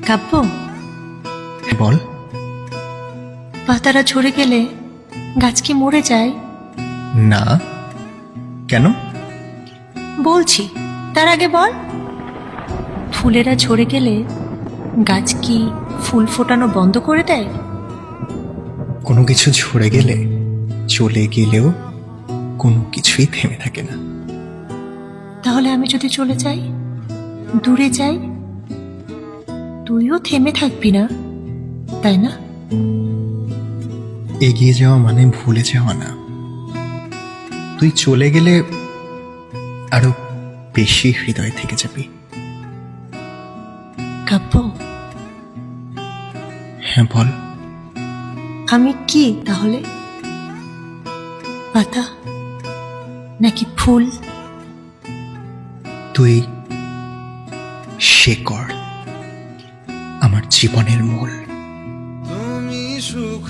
কাব্য, বল। পাতারা ঝরে গেলে গাছ কি মরে যায়? না, কেন? বলছি, তার আগে বল। ফুলেরা ঝরে গেলে গাছ কি ফুল ফোটানো বন্ধ করে দেয়? কোনো কিছু ঝরে গেলে, চলে গেলেও কোনো কিছুই থেমে থাকে না। তাহলে আমি যদি চলে যাই, দূরে যাই, তুইও থেমে থাকবি না, তাই না? এগিয়ে যাওয়া মানে ভুলে যাওয়া না। তুই চলে গেলে আরো বেশি হৃদয় থেকে যাবি। কাব্য, হ্যাঁ বল। আমি কি তাহলে? পাতা নাকি ফুল? তুই শেকড়, আমার জীবনের মূল। তুমি সুখ